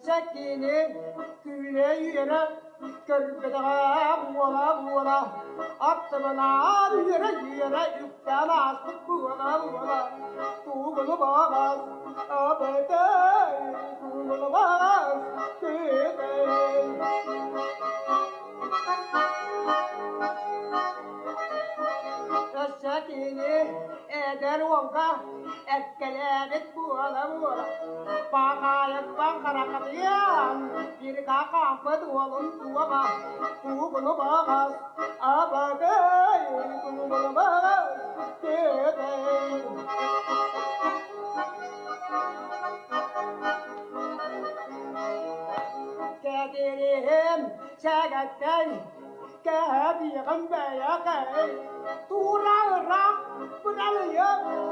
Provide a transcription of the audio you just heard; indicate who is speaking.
Speaker 1: Çekini güle yere körpedağ buğla attımına yere yükten astık buğla tuğulu bağaz abede tuğulu bağaz Çekini eder olga ekkelenit buğla Bakayıp bankara kadiyan bir kakam pedolun tuğama tuğulu bağaz abade tuğulu bağaz Kadirihim şagatten kadirihim beyakay Turağıra pınalıyım